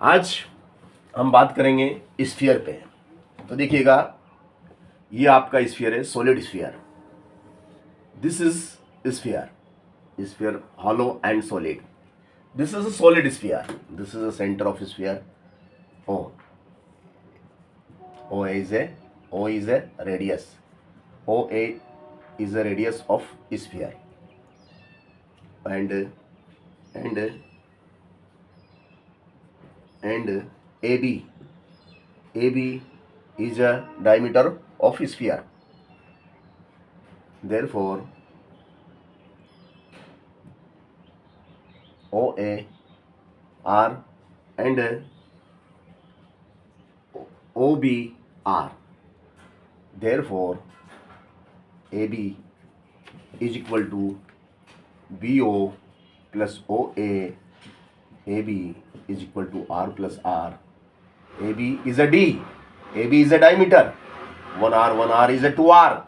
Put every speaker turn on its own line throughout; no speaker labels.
आज हम बात करेंगे स्फीयर पे। तो देखिएगा, ये आपका स्फीयर है, solid sphere. This is sphere, sphere hollow and solid. This is a solid sphere. This is the center of sphere. O. O is a radius. OA is the radius of sphere. And AB is a diameter of sphere. Therefore, OA, R and OB R. Therefore, AB is equal to BO plus OA. AB is equal to R plus R. AB is a D. AB is a diameter. 1R is a 2R.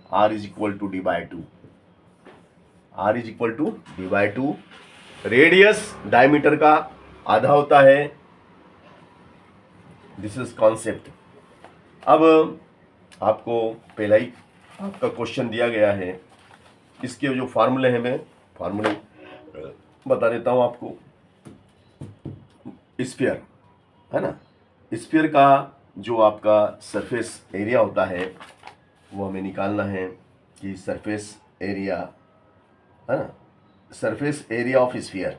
R is equal to D by 2. R is equal to D by 2. Radius diameter का आधा होता है। This is concept. अब आपको पहला ही आपका question दिया गया है, इसके जो फार्मूले हैं मैं फार्मूले बता देता हूं आपको। स्फीयर है ना, स्फीयर का जो आपका सरफेस एरिया होता है वो हमें निकालना है कि सरफेस एरिया है ना, surface area of sphere,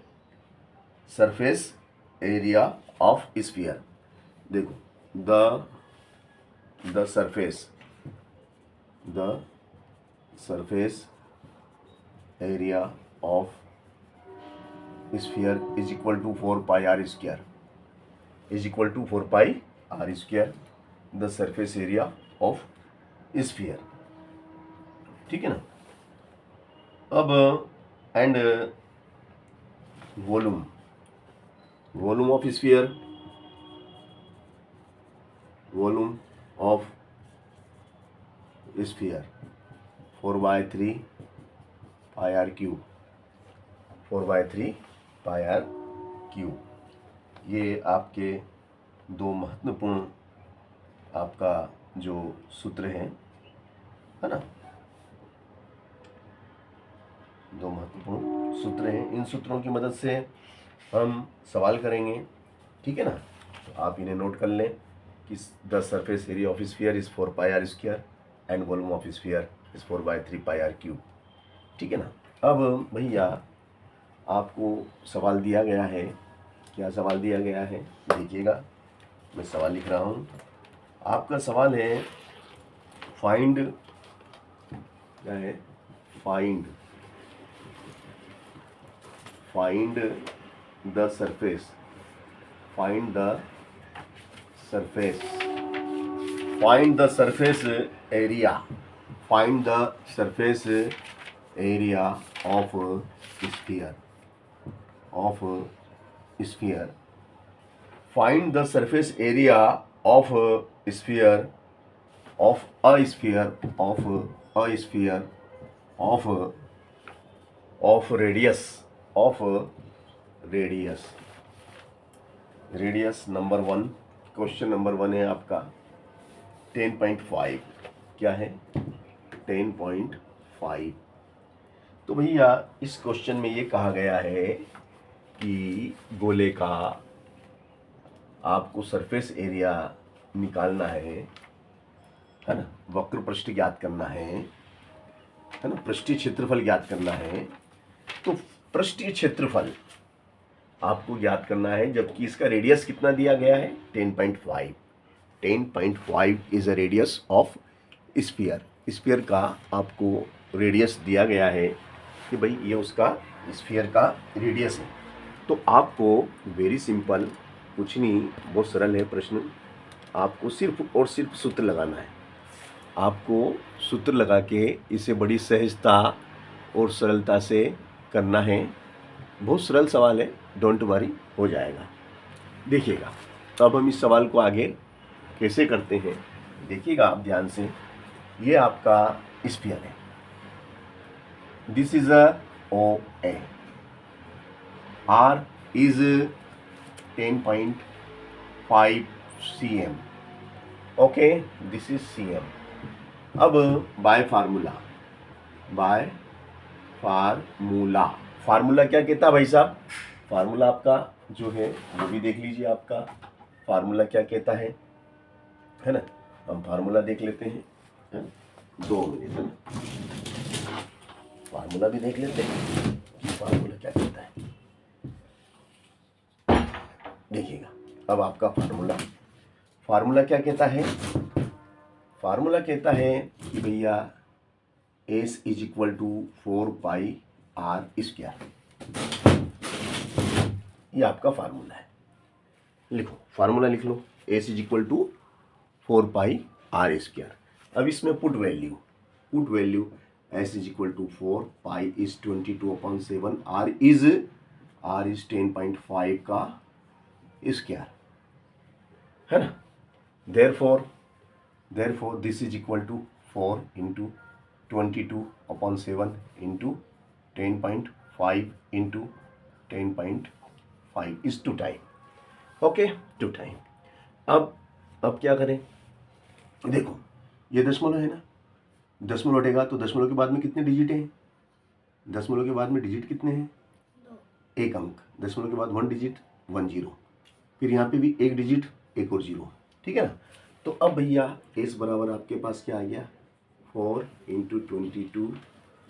surface area of sphere. देखो, the surface area of sphere is equal to 4 pi are square, is equal to 4 pi are square, the surface area of sphere. ठीक है ना। अब and volume of sphere, volume of sphere 4/3 pi are cube, 4/3 pi are cube. ये आपके दो महत्वपूर्ण आपका जो सूत्र है ना, दो महत्वपूर्ण सूत्र हैं। इन सूत्रों की मदद से हम सवाल करेंगे। ठीक है ना। तो आप इन्हें नोट कर लें कि the surface area of sphere is 4 pi are square and volume of sphere is 4/3 pi are cube. ठीक है ना। अब भैया आपको सवाल दिया गया है। क्या सवाल दिया गया है? देखिएगा, मैं सवाल लिख रहा हूँ। आपका सवाल है फाइंड, क्या है? Find the surface, find the surface area, find the surface area of sphere, find the surface area of sphere, of a sphere of radius number 1। Question number 1 है आपका 10.5। क्या है? 10.5। तो भैया इस क्वेश्चन में ये कहा गया है कि गोले का आपको सरफेस एरिया निकालना है ना, वक्र पृष्ठ ज्ञात करना है ना, पृष्ठीय क्षेत्रफल ज्ञात करना है। तो पृष्ठीय क्षेत्रफल आपको ज्ञात करना है, जबकि इसका रेडियस कितना दिया गया है? 10.5। 10.5 is a radius of sphere. Sphere का आपको रेडियस दिया गया है कि भाई ये उसका स्फीयर का रेडियस है। तो आपको वेरी सिंपल, कुछ नहीं, बहुत सरल है प्रश्न। आपको सिर्फ और सिर्फ सूत्र लगाना है। आपको सूत्र लगा के इसे बड़ी सहजता और सरलता से करना है। बहुत सरल सवाल है, डोंट वरी, हो जाएगा। देखिएगा, तो अब हम इस सवाल को आगे कैसे करते हैं देखिएगा आप ध्यान से। ये आपका स्फीयर है, this is a OA, R is 10.5 5 cm. Okay, this is cm. अब बाय फार्मूला फार्मूला क्या कहता है भाई साहब? फार्मूला आपका जो है वो भी देख लीजिए, आपका फार्मूला क्या कहता है ना? हम फार्मूला देख लेते हैं, है ना? 2 मिनट, है ना? फार्मूला भी देख लेते हैं कि फार्मूला क्या कहता है। देखिएगा, अब आपका फार्मूला क्या कहता है? फार्मूला कहता है कि भैया S is equal to 4πr²। ये आपका फार्मूला है। लिखो, फार्मूला लिख लो, S is equal to 4πr²। अब इसमें put value S is equal to 4, pi is 22/7, R is 10.5 का स्क्वायर, है ना? therefore this is equal to 4 into 22/7 into 10.5 into 10.5 is 2 time. Okay, 2 time. अब क्या करें? देखो, ये दशमलव है ना, दशमलव हटेगा तो दशमलव के बाद में कितने डिजिट हैं? दशमलव के बाद में डिजिट कितने हैं? 1 अंक. दशमलव के बाद 1 डिजिट 1 0, फिर यहाँ पे भी 1 डिजिट 1 और 0. ठीक है ना? तो अब भैया S बराबर आपके पास क्या आ गया? 4 इंटू 22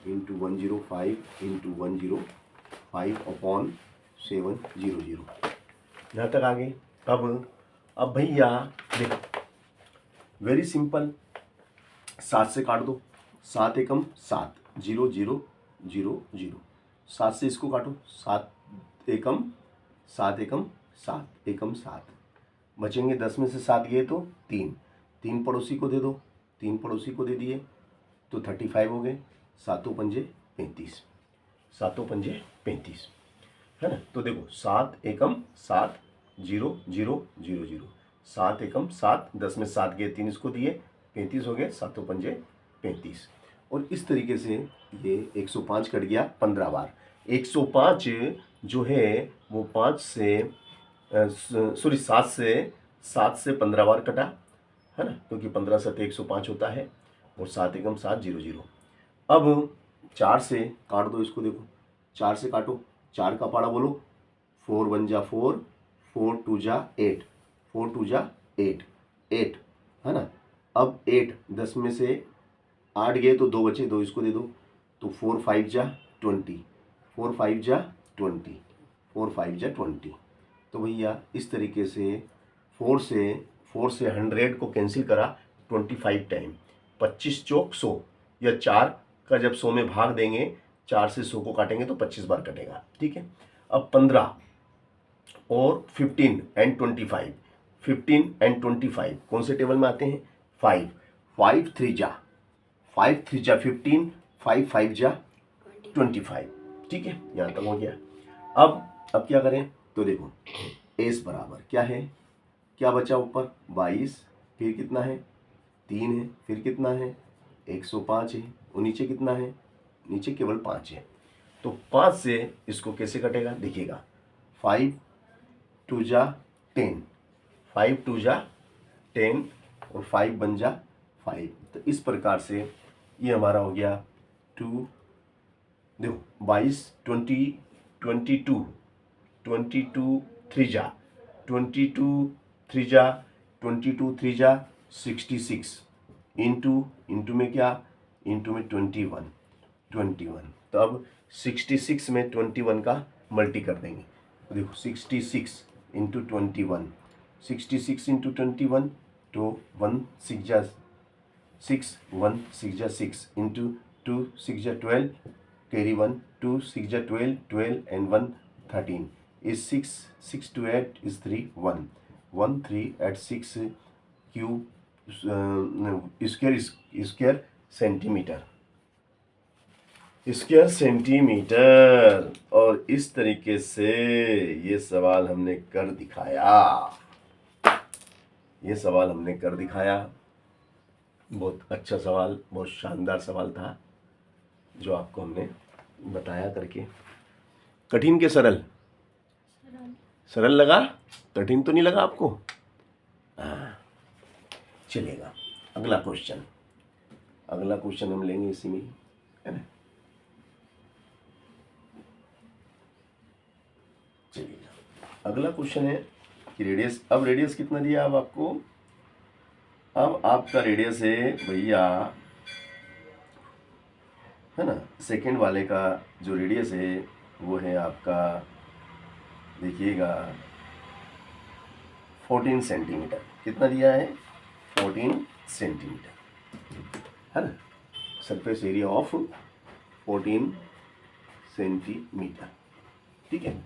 इंटू 105 इंटू 105/700. यहाँ तक आ गए. अब भैया देखो, वेरी सिंपल, 7 से काट दो. 7 एकम 7, 0 0 0 0. 7 से इसको काटो. 7 एकम 7 एकम 7 एकम 7. बचेंगे 10 में से 7 गए तो 3 पड़ोसी को दे दो. 3 पड़ोसी को दे दिए तो 35 हो गए. 7 पंजे 35. 7 पंजे 35, है ना? तो देखो, 7 एकम 7 0 0 0 0. 7 एकम 7, 10 में 7 गए, 3 इसको दिए, 35 हो गए. 7 पंजे 35. और इस तरीके से ये 105 कट गया 15 बार. 105 जो है वो 7 से 15 बार कटा, है ना? क्योंकि 15 7 105 होता है. और 7 एकम 7 0 0. अब 4 से काट दो इसको. देखो, 4 से काटो. 4 का पाड़ा बोलो. 4 1 जा 4, 4 2 जा 8, 4 2 जा 8, 8, है ना? अब 8, 10 में से 8 गए तो 2 बचे, 2 इसको दे दो. तो 4 5 जा 20, 4 5 जा 20, 4 5 जा 20. तो भैया इस तरीके से 4 से 100 को कैंसिल करा 25 टाइम. 25 चौक 100, या 4 का जब 100 में भाग देंगे, 4 से 100 को काटेंगे तो 25 बार कटेगा. ठीक है. अब 15 और 15 एंड 25, 15 एंड 25 कौन से टेबल में आते हैं? 5 3 जा 15, 5 5 जा 25. ठीक है, यहाँ तक हो गया. अब क्या करें? तो देखो, S बराबर क्या है? क्या बचा ऊपर? 22. फिर कितना है? 3 है. फिर कितना है? 105 है. और नीचे कितना है? नीचे केवल 5 है. तो 5 से इसको कैसे कटेगा? देखिएगा, 5 2 जा 10, 5 2 जा 10 और 5 बन जा 5. तो इस प्रकार से ये हमारा हो गया 2. देखो, 22 20 22 22 3 जा 22 3 जा 22 3 जा 66. इंटू में क्या? इंटू में 21. तो अब 66 में 21 का मल्टी कर देंगे. तो देखो, 66 इंटू 21, 66 इंटू 21, तो 1 6 जा 6, 1 6 जा 6 इंटू 2 6 जा 12, कैरी 1, 2 6 जा 12, 12 and 1 13 is 6, 6 to 8 is 3, 1, 1 3 at 6 cube square centimetre. और इस तरीके से ये सवाल हमने कर दिखाया. बहुत अच्छा सवाल, बहुत शानदार सवाल था जो आपको हमने बताया करके. कठिन के सरल? सरल लगा? कठिन तो नहीं लगा आपको? चलेगा। अगला क्वेश्चन हम लेंगे इसी में, है ना। चलिए अगला क्वेश्चन है कि रेडियस, अब रेडियस कितना दिया अब आपको, अब आपका रेडियस है भैया, है ना, सेकेंड वाले का जो रेडियस है वो है आपका, देखिएगा 14 सेंटीमीटर। कितना दिया है? 14 सेंटीमीटर, है ना। सरफेस एरिया ऑफ 14 सेंटीमीटर, ठीक है।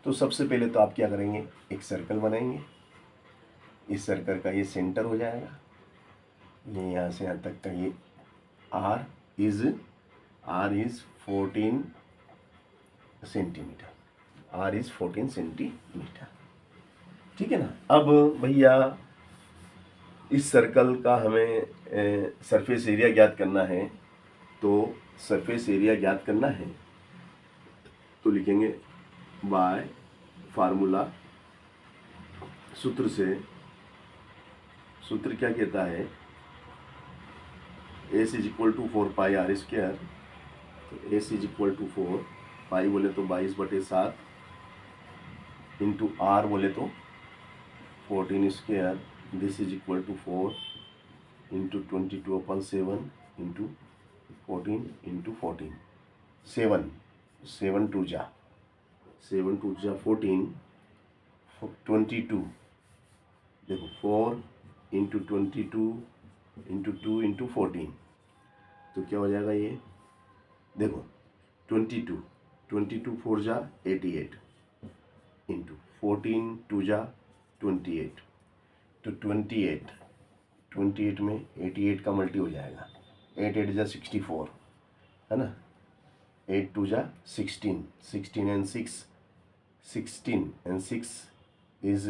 तो सबसे पहले तो आप क्या करेंगे, एक सर्कल बनाएंगे। इस सर्कल का ये सेंटर हो जाएगा, ये यहाँ से यहाँ तक का ये R is 14 centimetre, R is 14 centimetre, ठीक है ना। अब भैया इस सर्कल का हमें सरफेस एरिया ज्ञात करना है, तो सरफेस एरिया ज्ञात करना है तो लिखेंगे बाय फार्मूला, सूत्र से, सूत्र क्या कहता है, S is equal to 4 pi are square. तो S is equal to 4 pi बोले तो 22/7 इंटू आर बोले तो 14 square, this is equal to 4 into 22/7 into 14 into 14, 7 two जा 14, 22, देखो 4 इंटू 22 इंटू 2 इंटू 14, तो क्या हो जाएगा ये, देखो 22 4 जा 88 इंटू 14 2 जा 28, तो 28 में 88 का मल्टी हो जाएगा, 8 8 जा 64, है ना। 8 2 जा 16, 16 and 6 is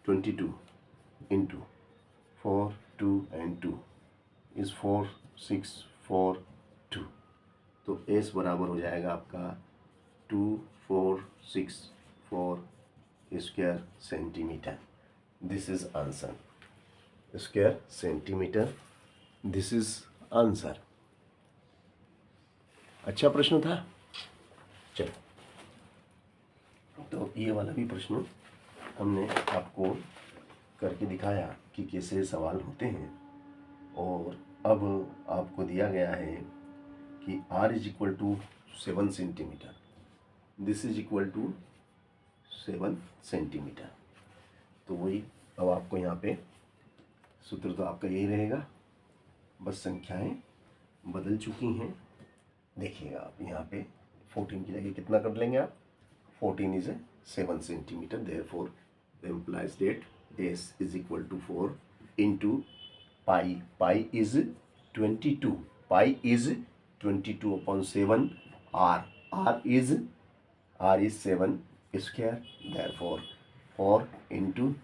22 into 4 2 and 2 is 4 6 4 2, तो S बराबर हो जाएगा आपका 2464 square centimetre. This is answer, square centimetre, this is answer. अच्छा प्रश्न था। चलो तो ये वाला भी प्रश्न हमने आपको करके दिखाया कि कैसे सवाल होते हैं, और अब आपको दिया गया है कि R is equal to 7 centimetre, this is equal to 7 centimetre. तो वही अब आपको यहाँ पे सूत्र तो आपका यही रहेगा, बस संख्याएं बदल चुकी हैं। देखिएगा आप यहाँ पे 14 की जगह कितना कर लेंगे आप, 14 is 7 centimetre, therefore implies that S is equal to 4 into pi is 22, pi is 22/7, r is 7 square, therefore 4 into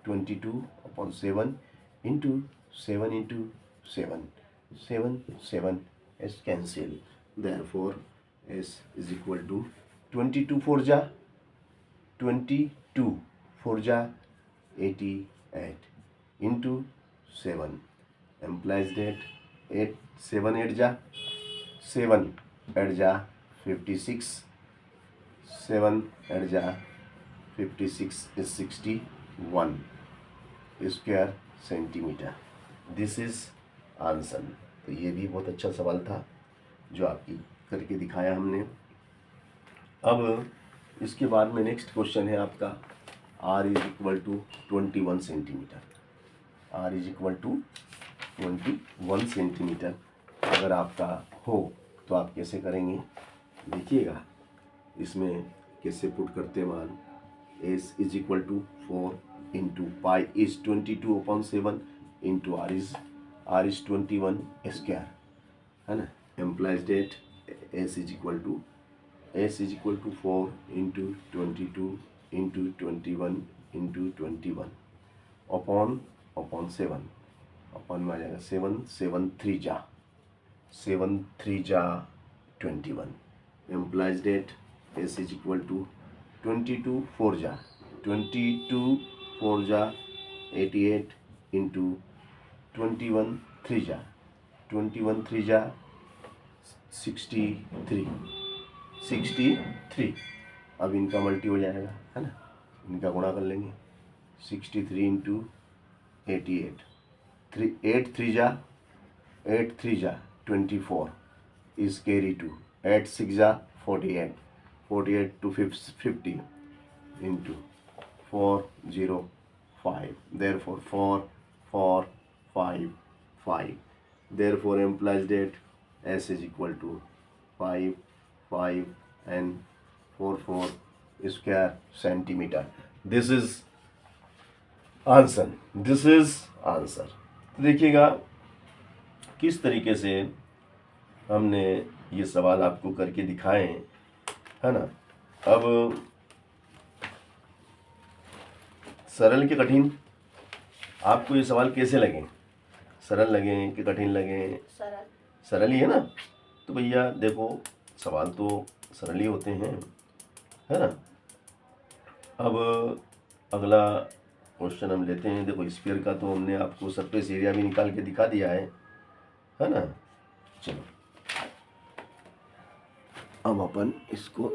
22/7 into 7 into 7, 7 is cancel, therefore S is equal to 22 4 जा 22 4 जा 88 into 7 implies that 7 8 जा 56, 7 8 जा 56 is 61 square centimetre. This is answer. तो ये भी बहुत अच्छा सवाल था जो आपकी करके दिखाया हमने। अब इसके बाद में नेक्स्ट क्वेश्चन है आपका R is equal to 21 centimetre, R is equal to 21 centimetre अगर आपका हो तो आप कैसे करेंगे, देखिएगा इसमें कैसे पुट करते हैं मान। S is equal to 4 into pi is 22/7 into R is 21 square, है ना। Implies that S is equal to 4 into 22 into 21 into 21 upon 7, upon में आ जाएगा 7 3 जा 21 implies that S is equal to 22 4 जा 88 इंटू 21 3 जा 21 3 जा 63 अब इनका मल्टी हो जाएगा, है ना, इनका गुणा कर लेंगे। 63 इंटू 88 8 3 जा 24 is carry 2 8 6 जा 48 to 50 into 405 therefore 4 4 5 5 therefore implies that S is equal to 5 5 and 4 square centimeter. This is answer. This is answer. तो देखिएगा किस तरीके से हमने ये सवाल आपको करके दिखाए, है ना। अब सरल के कठिन आपको ये सवाल कैसे लगे? सरल लगे कि कठिन लगे? सरल ही है ना। तो भैया देखो सवाल तो सरल ही होते हैं, है ना। अब अगला क्वेश्चन हम लेते हैं। देखो स्फीयर का तो हमने आपको सरफेस एरिया भी निकाल के दिखा दिया है ना। चलो अब अपन इसको